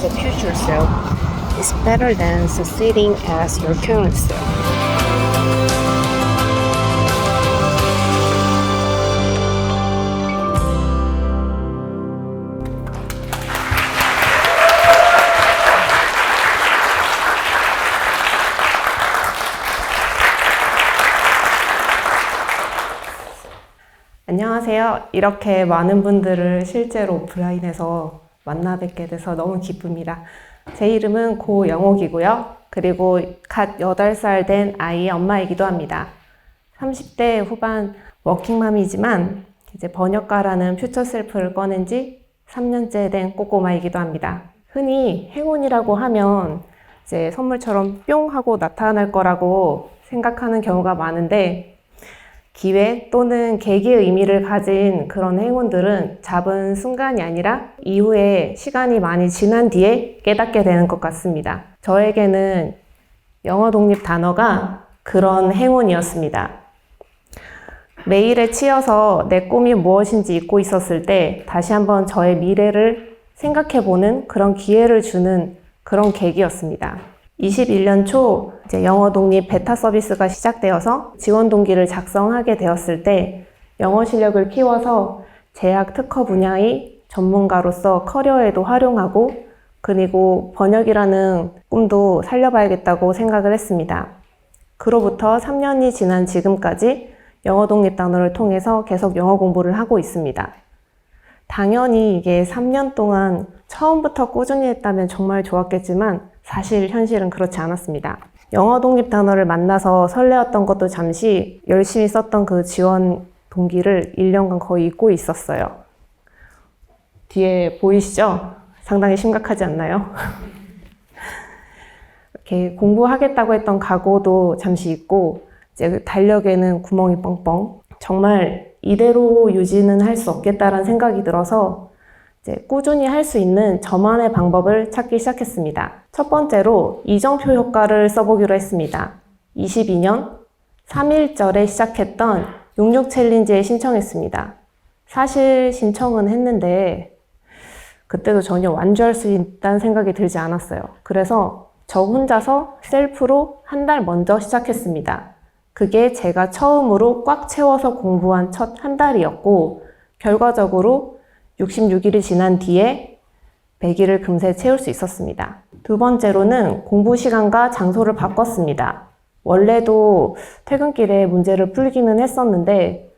as a future self is better than succeeding as your current self. 안녕하세요. 이렇게 많은 분들을 실제로 오프라인에서 만나 뵙게 돼서 너무 기쁩니다. 제 이름은 고영옥이고요. 그리고 갓 8살 된 아이의 엄마이기도 합니다. 30대 후반 워킹맘이지만 이제 번역가라는 퓨처 셀프를 꺼낸 지 3년째 된 꼬꼬마이기도 합니다. 흔히 행운이라고 하면 이제 선물처럼 뿅 하고 나타날 거라고 생각하는 경우가 많은데 기회 또는 계기의 의미를 가진 그런 행운들은 잡은 순간이 아니라 이후에 시간이 많이 지난 뒤에 깨닫게 되는 것 같습니다. 저에게는 영어 독립 단어가 그런 행운이었습니다. 매일에 치여서 내 꿈이 무엇인지 잊고 있었을 때 다시 한번 저의 미래를 생각해보는 그런 기회를 주는 그런 계기였습니다. 21년 초 이제 영어 독립 베타 서비스가 시작되어서 지원 동기를 작성하게 되었을 때 영어 실력을 키워서 제약 특허 분야의 전문가로서 커리어에도 활용하고 그리고 번역이라는 꿈도 살려봐야겠다고 생각을 했습니다. 그로부터 3년이 지난 지금까지 영어 독립 단어를 통해서 계속 영어 공부를 하고 있습니다. 당연히 이게 3년 동안 처음부터 꾸준히 했다면 정말 좋았겠지만 사실 현실은 그렇지 않았습니다. 영어 독립 단어를 만나서 설레었던 것도 잠시 열심히 썼던 그 지원 동기를 1년간 거의 잊고 있었어요. 뒤에 보이시죠? 상당히 심각하지 않나요? 이렇게 공부하겠다고 했던 각오도 잠시 잊고 이제 달력에는 구멍이 뻥뻥. 정말 이대로 유지는 할 수 없겠다라는 생각이 들어서 이제 꾸준히 할 수 있는 저만의 방법을 찾기 시작했습니다. 첫 번째로 이정표 효과를 써보기로 했습니다. 22년 3.1절에 시작했던 66 챌린지에 신청했습니다. 사실 신청은 했는데 그때도 전혀 완주할 수 있다는 생각이 들지 않았어요. 그래서 저 혼자서 셀프로 한 달 먼저 시작했습니다. 그게 제가 처음으로 꽉 채워서 공부한 첫 한 달이었고 결과적으로 66일이 지난 뒤에 100일을 금세 채울 수 있었습니다. 두 번째로는 공부 시간과 장소를 바꿨습니다. 원래도 퇴근길에 문제를 풀기는 했었는데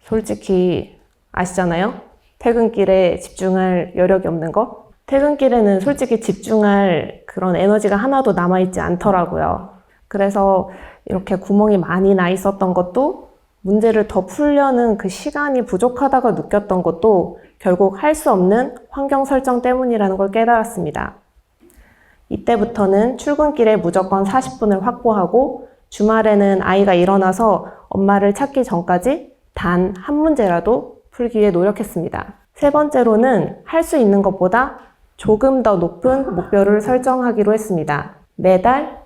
솔직히 아시잖아요? 퇴근길에 집중할 여력이 없는 거? 퇴근길에는 솔직히 집중할 그런 에너지가 하나도 남아있지 않더라고요. 그래서 이렇게 구멍이 많이 나 있었던 것도 문제를 더 풀려는 그 시간이 부족하다고 느꼈던 것도 결국 할 수 없는 환경 설정 때문이라는 걸 깨달았습니다. 이때부터는 출근길에 무조건 40분을 확보하고 주말에는 아이가 일어나서 엄마를 찾기 전까지 단 한 문제라도 풀기 위해 노력했습니다. 세 번째로는 할 수 있는 것보다 조금 더 높은 목표를 설정하기로 했습니다. 매달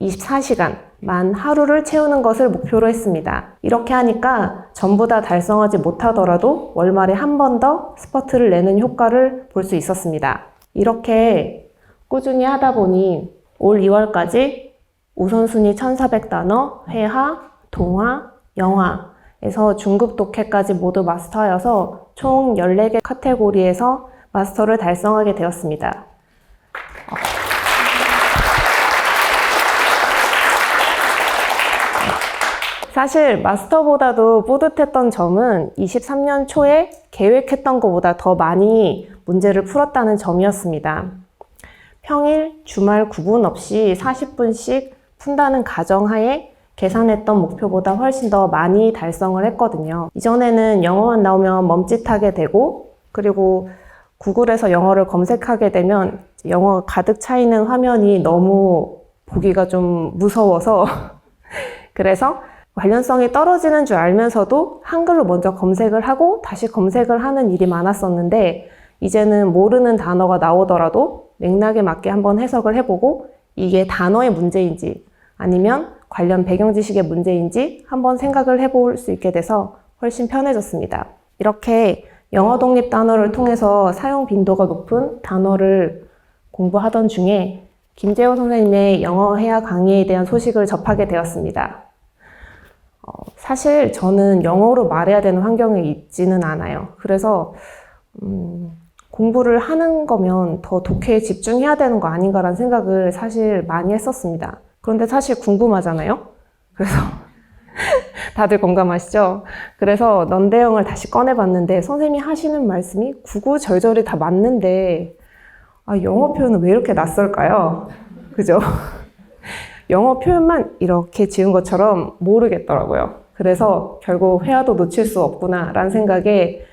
24시간 만 하루를 채우는 것을 목표로 했습니다. 이렇게 하니까 전부 다 달성하지 못하더라도 월말에 한 번 더 스퍼트를 내는 효과를 볼 수 있었습니다. 이렇게 꾸준히 하다 보니 올 2월까지 우선순위 1400단어, 회화, 동화, 영화에서 중급 독해까지 모두 마스터하여서 총 14개 카테고리에서 마스터를 달성하게 되었습니다. 사실 마스터보다도 뿌듯했던 점은 23년 초에 계획했던 것보다 더 많이 문제를 풀었다는 점이었습니다. 평일, 주말 구분 없이 40분씩 푼다는 가정하에 계산했던 목표보다 훨씬 더 많이 달성을 했거든요. 이전에는 영어만 나오면 멈칫하게 되고 그리고 구글에서 영어를 검색하게 되면 영어가 가득 차 있는 화면이 너무 보기가 좀 무서워서 그래서 관련성이 떨어지는 줄 알면서도 한글로 먼저 검색을 하고 다시 검색을 하는 일이 많았었는데 이제는 모르는 단어가 나오더라도 맥락에 맞게 한번 해석을 해보고 이게 단어의 문제인지 아니면 관련 배경 지식의 문제인지 한번 생각을 해볼 수 있게 돼서 훨씬 편해졌습니다. 이렇게 영어 독립 단어를 통해서 사용 빈도가 높은 단어를 공부하던 중에 김재호 선생님의 영어 회화 강의에 대한 소식을 접하게 되었습니다. 사실 저는 영어로 말해야 되는 환경에 있지는 않아요. 그래서 공부를 하는 거면 더 독해에 집중해야 되는 거 아닌가라는 생각을 사실 많이 했었습니다. 그런데 사실 궁금하잖아요. 그래서 다들 공감하시죠? 그래서 넌대형을 다시 꺼내봤는데 선생님이 하시는 말씀이 구구절절이 다 맞는데 영어 표현은 왜 이렇게 낯설까요? 그죠? 영어 표현만 이렇게 지은 것처럼 모르겠더라고요. 그래서 결국 회화도 놓칠 수 없구나 라는 생각에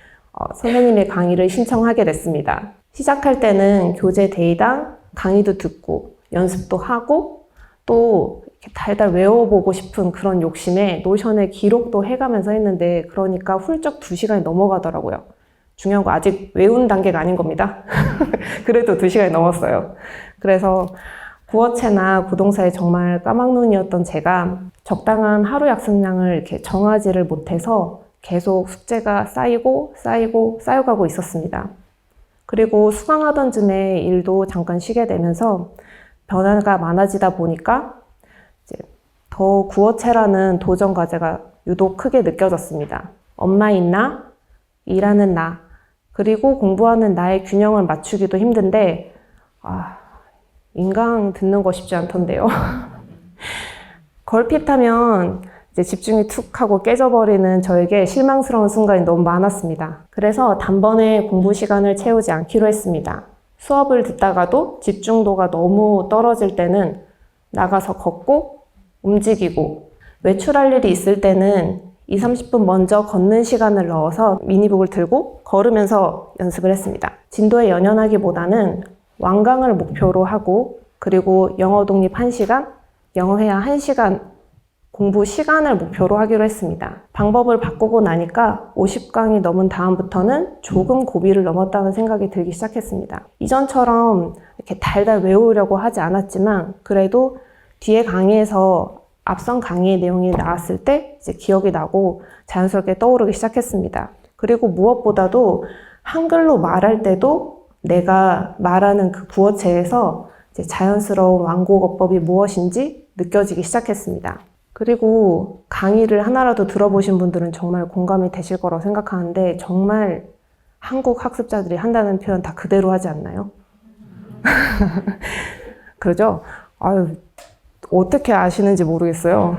선생님의 강의를 신청하게 됐습니다. 시작할 때는 교재 데이당 강의도 듣고 연습도 하고 또 이렇게 달달 외워보고 싶은 그런 욕심에 노션에 기록도 해가면서 했는데 그러니까 훌쩍 2시간이 넘어가더라고요. 중요한 거 아직 외운 단계가 아닌 겁니다. 그래도 2시간이 넘었어요. 그래서 구어체나 구동사에 정말 까막눈이었던 제가 적당한 하루 약속량을 이렇게 정하지를 못해서 계속 숙제가 쌓여가고 있었습니다. 그리고 수강하던 즈음에 일도 잠깐 쉬게 되면서 변화가 많아지다 보니까 이제 더 구어체라는 도전 과제가 유독 크게 느껴졌습니다. 엄마인 나, 일하는 나, 그리고 공부하는 나의 균형을 맞추기도 힘든데 인강 듣는 거 쉽지 않던데요. 걸핏하면 이제 집중이 툭 하고 깨져버리는 저에게 실망스러운 순간이 너무 많았습니다. 그래서 단번에 공부 시간을 채우지 않기로 했습니다. 수업을 듣다가도 집중도가 너무 떨어질 때는 나가서 걷고 움직이고 외출할 일이 있을 때는 20-30분 먼저 걷는 시간을 넣어서 미니북을 들고 걸으면서 연습을 했습니다. 진도에 연연하기보다는 완강을 목표로 하고 그리고 영어 독립 1시간, 영어 회화 1시간 공부 시간을 목표로 하기로 했습니다. 방법을 바꾸고 나니까 50강이 넘은 다음부터는 조금 고비를 넘었다는 생각이 들기 시작했습니다. 이전처럼 이렇게 달달 외우려고 하지 않았지만 그래도 뒤에 강의에서 앞선 강의의 내용이 나왔을 때 이제 기억이 나고 자연스럽게 떠오르기 시작했습니다. 그리고 무엇보다도 한글로 말할 때도 내가 말하는 그 구어체에서 이제 자연스러운 완곡어법이 무엇인지 느껴지기 시작했습니다. 그리고 강의를 하나라도 들어보신 분들은 정말 공감이 되실 거라고 생각하는데 정말 한국 학습자들이 한다는 표현 다 그대로 하지 않나요? 그러죠? 어떻게 아시는지 모르겠어요.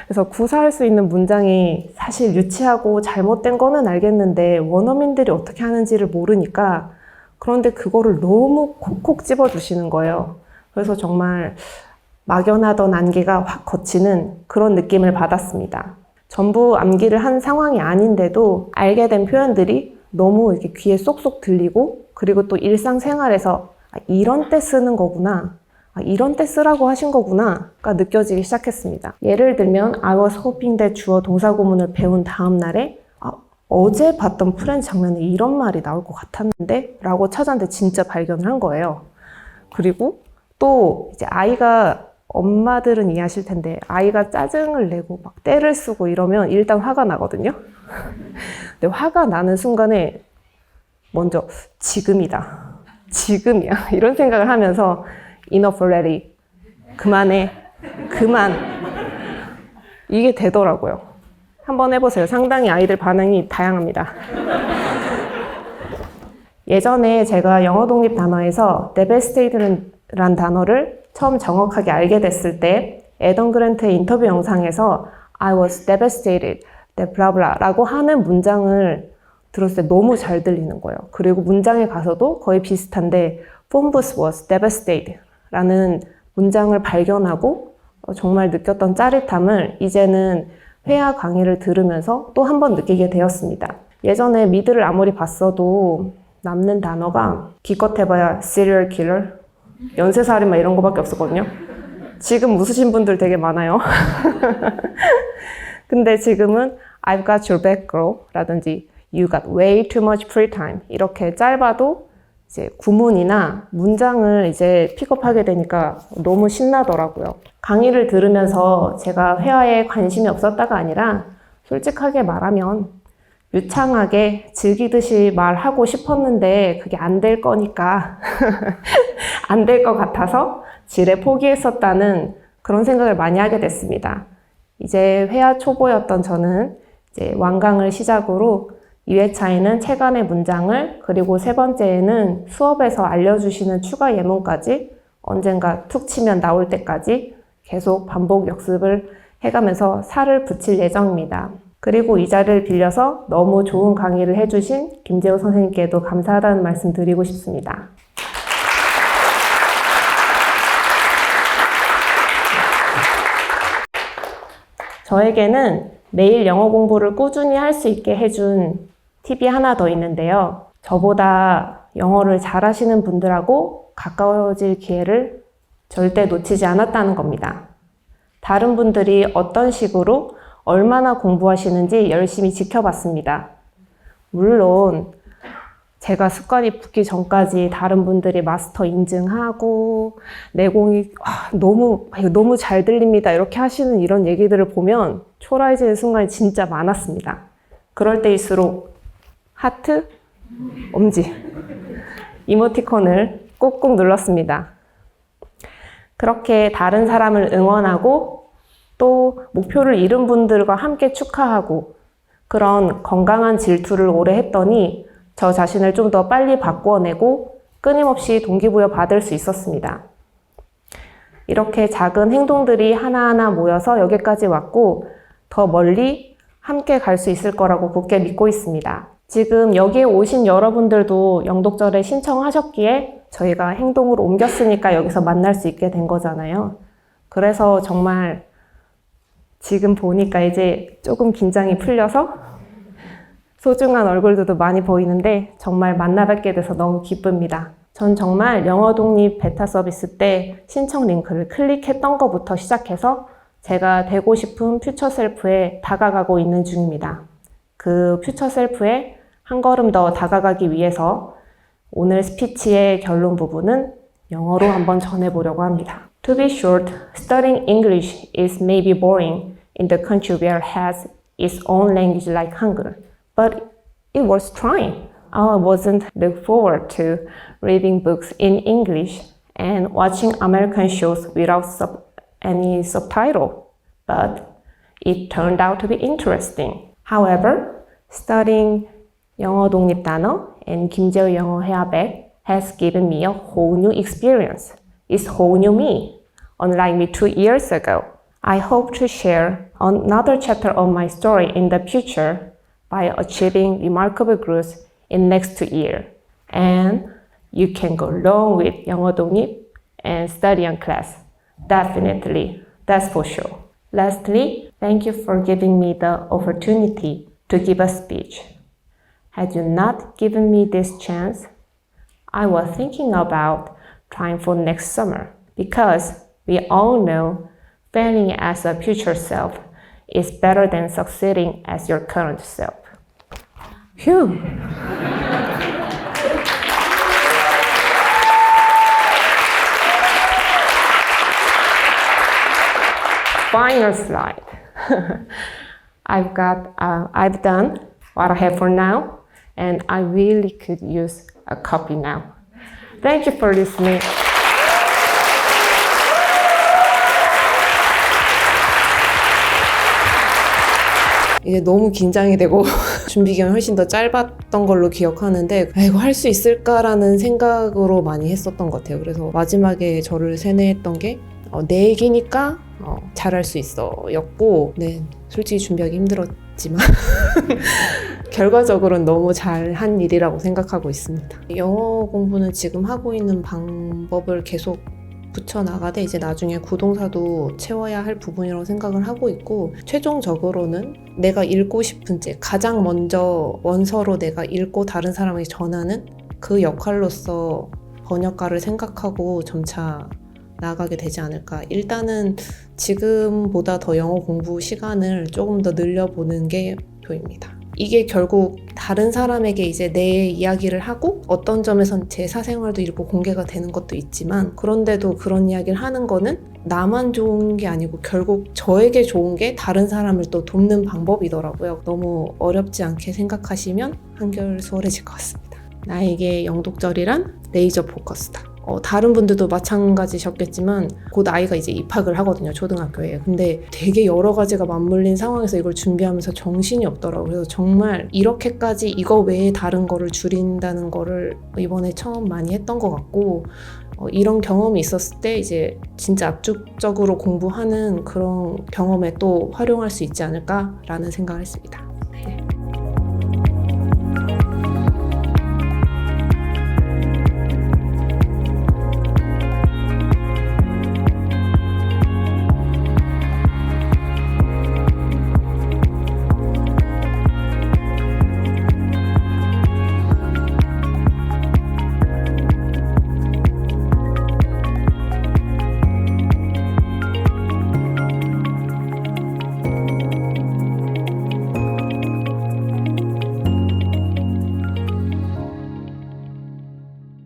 그래서 구사할 수 있는 문장이 사실 유치하고 잘못된 거는 알겠는데 원어민들이 어떻게 하는지를 모르니까 그런데 그거를 너무 콕콕 집어주시는 거예요. 그래서 정말 막연하던 안개가 확 걷히는 그런 느낌을 받았습니다. 전부 암기를 한 상황이 아닌데도 알게 된 표현들이 너무 이렇게 귀에 쏙쏙 들리고 그리고 또 일상생활에서 이런 때 쓰는 거구나, 이런 때 쓰라고 하신 거구나가 느껴지기 시작했습니다. 예를 들면 I was hoping that 주어 동사 구문을 배운 다음 날에 어제 봤던 프렌즈 장면에 이런 말이 나올 것 같았는데 라고 찾았는데 진짜 발견을 한 거예요. 그리고 또 이제 엄마들은 이해하실 텐데 아이가 짜증을 내고 막 떼를 쓰고 이러면 일단 화가 나거든요. 근데 화가 나는 순간에 먼저 지금이다, 지금이야 이런 생각을 하면서 enough already, 그만해, 그만, 이게 되더라고요. 한번 해보세요. 상당히 아이들 반응이 다양합니다. 예전에 제가 영어 독립 단어에서 devastated란 단어를 처음 정확하게 알게 됐을 때 애덤 그랜트의 인터뷰 영상에서 I was devastated, blah blah 라고 하는 문장을 들었을 때 너무 잘 들리는 거예요. 그리고 문장에 가서도 거의 비슷한데 Phonebus was devastated 라는 문장을 발견하고 정말 느꼈던 짜릿함을 이제는 회화 강의를 들으면서 또 한 번 느끼게 되었습니다. 예전에 미드를 아무리 봤어도 남는 단어가 기껏 해봐야 serial killer, 연쇄살인마 이런 거밖에 없었거든요. 지금 웃으신 분들 되게 많아요. 근데 지금은 I've got your back girl 라든지 You got way too much free time 이렇게 짧아도 이제 구문이나 문장을 이제 픽업하게 되니까 너무 신나더라고요. 강의를 들으면서 제가 회화에 관심이 없었다가 아니라 솔직하게 말하면 유창하게 즐기듯이 말하고 싶었는데 그게 안 될 거니까 안 될 것 같아서 지레 포기했었다는 그런 생각을 많이 하게 됐습니다. 이제 회화 초보였던 저는 이제 완강을 시작으로 2회차에는 체간의 문장을, 그리고 세 번째에는 수업에서 알려주시는 추가 예문까지 언젠가 툭 치면 나올 때까지 계속 반복 역습을 해가면서 살을 붙일 예정입니다. 그리고 이 자리를 빌려서 너무 좋은 강의를 해주신 김재호 선생님께도 감사하다는 말씀 드리고 싶습니다. 저에게는 매일 영어 공부를 꾸준히 할 수 있게 해준 팁이 하나 더 있는데요. 저보다 영어를 잘하시는 분들하고 가까워질 기회를 절대 놓치지 않았다는 겁니다. 다른 분들이 어떤 식으로 얼마나 공부하시는지 열심히 지켜봤습니다. 물론 제가 습관이 붙기 전까지 다른 분들이 마스터 인증하고 내공이 너무 잘 들립니다 이렇게 하시는 이런 얘기들을 보면 초라해지는 순간이 진짜 많았습니다. 그럴 때일수록 하트, 엄지, 이모티콘을 꾹꾹 눌렀습니다. 그렇게 다른 사람을 응원하고 또 목표를 이룬 분들과 함께 축하하고 그런 건강한 질투를 오래 했더니 저 자신을 좀 더 빨리 바꿔내고 끊임없이 동기부여 받을 수 있었습니다. 이렇게 작은 행동들이 하나하나 모여서 여기까지 왔고 더 멀리 함께 갈 수 있을 거라고 굳게 믿고 있습니다. 지금 여기에 오신 여러분들도 영독절에 신청하셨기에 저희가 행동으로 옮겼으니까 여기서 만날 수 있게 된 거잖아요. 그래서 정말 지금 보니까 이제 조금 긴장이 풀려서 소중한 얼굴들도 많이 보이는데 정말 만나 뵙게 돼서 너무 기쁩니다. 전 정말 영어 독립 베타 서비스 때 신청 링크를 클릭했던 것부터 시작해서 제가 되고 싶은 퓨처 셀프에 다가가고 있는 중입니다. 그 퓨처 셀프에 한 걸음 더 다가가기 위해서 오늘 스피치의 결론 부분은 영어로 한번 전해보려고 합니다. To be short, studying English is maybe boring in the country where it has its own language like Hangul. But it was trying. I wasn't look forward to reading books in English and watching American shows without any subtitle. But it turned out to be interesting. However, studying 영어 독립 단어 and 김재호 영어 회화백 has given me a whole new experience. It's whole new me, unlike me 2 years ago. I hope to share another chapter of my story in the future by achieving remarkable growth in next year. And you can go along with 영어 독립 and study on class. Definitely, that's for sure. Lastly, thank you for giving me the opportunity to give a speech. Had you not given me this chance, I was thinking about trying for next summer because we all know failing as a future self is better than succeeding as your current self. Phew! Final slide. I've done what I have for now, and I really could use a copy now. Thank you for listening. 이제 너무 긴장이 되고 준비 기간이 훨씬 더 짧았던 걸로 기억하는데 이거 할 수 있을까라는 생각으로 많이 했었던 것 같아요. 그래서 마지막에 저를 세뇌했던 게 내 얘기니까 잘할 수 있어 였고 네, 솔직히 준비하기 힘들었지만 결과적으로는 너무 잘한 일이라고 생각하고 있습니다. 영어 공부는 지금 하고 있는 방법을 계속 붙여나가되 이제 나중에 구동사도 채워야 할 부분이라고 생각을 하고 있고 최종적으로는 내가 읽고 싶은 책, 가장 먼저 원서로 내가 읽고 다른 사람에게 전하는 그 역할로서 번역가를 생각하고 점차 나아가게 되지 않을까. 일단은 지금보다 더 영어 공부 시간을 조금 더 늘려보는 게 목표입니다. 이게 결국 다른 사람에게 이제 내 이야기를 하고 어떤 점에선 제 사생활도 일부 공개가 되는 것도 있지만 그런데도 그런 이야기를 하는 거는 나만 좋은 게 아니고 결국 저에게 좋은 게 다른 사람을 또 돕는 방법이더라고요. 너무 어렵지 않게 생각하시면 한결 수월해질 것 같습니다. 나에게 영독절이란 레이저 포커스다. 다른 분들도 마찬가지셨겠지만 곧 아이가 이제 입학을 하거든요, 초등학교에. 근데 되게 여러 가지가 맞물린 상황에서 이걸 준비하면서 정신이 없더라고요. 그래서 정말 이렇게까지 이거 외에 다른 거를 줄인다는 거를 이번에 처음 많이 했던 것 같고, 이런 경험이 있었을 때 이제 진짜 압축적으로 공부하는 그런 경험에 또 활용할 수 있지 않을까라는 생각을 했습니다.